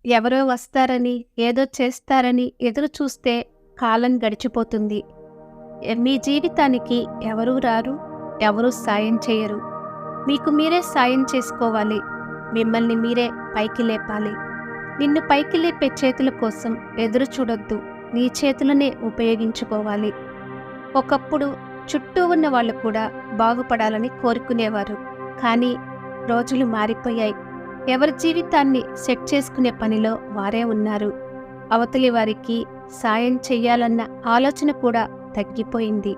ఎవరో వస్తారని, ఏదో చేస్తారని ఎదురు చూస్తే కాలం గడిచిపోతుంది. మీ జీవితానికి ఎవరూ రారు, ఎవరూ సాయం చేయరు. మీకు మీరే సాయం చేసుకోవాలి. మిమ్మల్ని మీరే పైకి లేపాలి. నిన్ను పైకి లేపే చేతుల కోసం ఎదురు చూడొద్దు. నీ చేతులనే ఉపయోగించుకోవాలి. ఒకప్పుడు చుట్టూ ఉన్న వాళ్ళు కూడా బాగుపడాలని కోరుకునేవారు. కానీ రోజులు మారిపోయాయి. ఎవరి జీవితాన్ని సెట్ చేసుకునే పనిలో వారే ఉన్నారు. అవతలి వారికి సాయం చెయ్యాలన్న ఆలోచన కూడా తగ్గిపోయింది.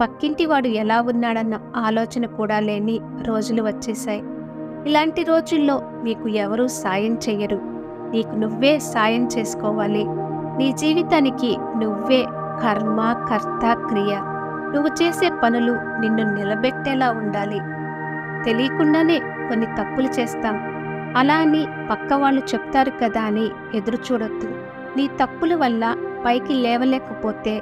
పక్కింటివాడు ఎలా ఉన్నాడన్న ఆలోచన కూడా లేని రోజులు వచ్చేశాయి. ఇలాంటి రోజుల్లో మీకు ఎవరూ సాయం చెయ్యరు. నీకు నువ్వే సాయం చేసుకోవాలి. నీ జీవితానికి నువ్వే కర్మ, కర్త, క్రియ. నువ్వు చేసే పనులు నిన్ను నిలబెట్టేలా ఉండాలి. తెలియకుండానే కొన్ని తప్పులు చేస్తాం. అలా అని పక్క వాళ్ళు చెప్తారు కదా అని ఎదురు చూడొద్దు. నీ తప్పుల వల్ల పైకి లేవలేకపోతే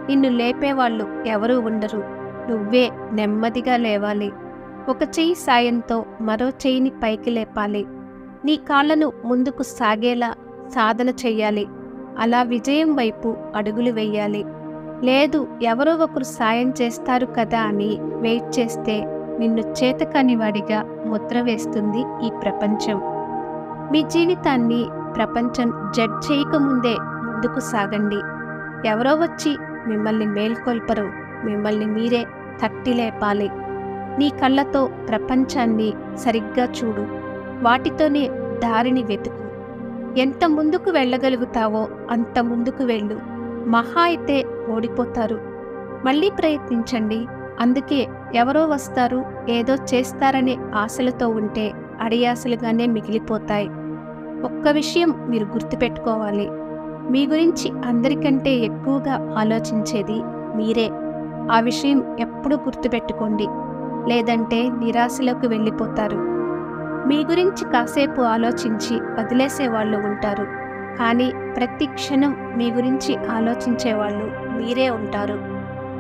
నిన్ను లేపేవాళ్ళు ఎవరూ ఉండరు. నువ్వే నెమ్మదిగా లేవాలి. ఒక చెయ్యి సాయంతో మరో చెయ్యిని పైకి లేపాలి. నీ కాళ్ళను ముందుకు సాగేలా సాధన చెయ్యాలి. అలా విజయం వైపు అడుగులు వెయ్యాలి. లేదు ఎవరో ఒకరు సాయం చేస్తారు కదా అని వెయిట్ చేస్తే నిన్ను చేతకానివాడిగా ముద్ర వేస్తుంది ఈ ప్రపంచం. మీ జీవితాన్ని ప్రపంచం జడ్జ్ చేయకముందే ముందుకు సాగండి. ఎవరో వచ్చి మిమ్మల్ని మేల్కొల్పరు. మిమ్మల్ని మీరే తట్టి లేపాలి. నీ కళ్ళతో ప్రపంచాన్ని సరిగ్గా చూడు. వాటితోనే దారిని వెతుకు. ఎంత ముందుకు వెళ్ళగలుగుతావో అంత ముందుకు వెళ్ళు. మహా అయితే ఓడిపోతారు. మళ్ళీ ప్రయత్నించండి. అందుకే ఎవరో వస్తారు, ఏదో చేస్తారనే ఆశలతో ఉంటే అడియాసలుగానే మిగిలిపోతాయి. ఒక్క విషయం మీరు గుర్తుపెట్టుకోవాలి. మీ గురించి అందరికంటే ఎక్కువగా ఆలోచించేది మీరే. ఆ విషయం ఎప్పుడూ గుర్తుపెట్టుకోండి. లేదంటే నిరాశలోకి వెళ్ళిపోతారు. మీ గురించి కాసేపు ఆలోచించి వదిలేసే వాళ్ళు ఉంటారు. కానీ ప్రతి క్షణం మీ గురించి ఆలోచించేవాళ్ళు మీరే ఉంటారు.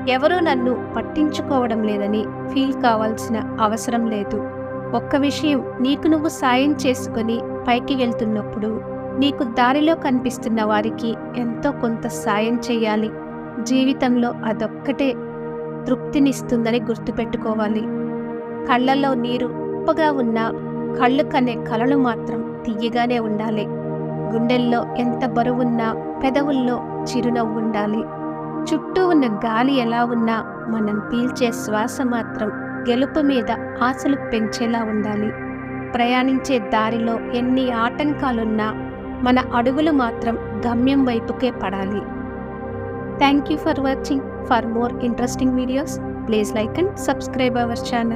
ఎవరూ నన్ను పట్టించుకోవడం లేదని ఫీల్ కావాల్సిన అవసరం లేదు. ఒక్క విషయం, నీకు నువ్వు సాయం చేసుకొని పైకి వెళ్తున్నప్పుడు నీకు దారిలో కనిపిస్తున్న వారికి ఎంతో కొంత సాయం చేయాలి. జీవితంలో అదొక్కటే తృప్తినిస్తుందని గుర్తుపెట్టుకోవాలి. కళ్ళల్లో నీరు ఉప్పగా ఉన్నా కళ్ళు కనే కలలు మాత్రం తియ్యగానే ఉండాలి. గుండెల్లో ఎంత బరువున్నా పెదవుల్లో చిరునవ్వుండాలి. చుట్టూ ఉన్న గాలి ఎలా ఉన్నా మనం పీల్చే శ్వాస మాత్రం గెలుపు మీద ఆశలు పెంచేలా ఉండాలి. ప్రయాణించే దారిలో ఎన్ని ఆటంకాలున్నా మన అడుగులు మాత్రం గమ్యం వైపుకే పడాలి. Thank you for watching. For more interesting videos, please like and subscribe our channel.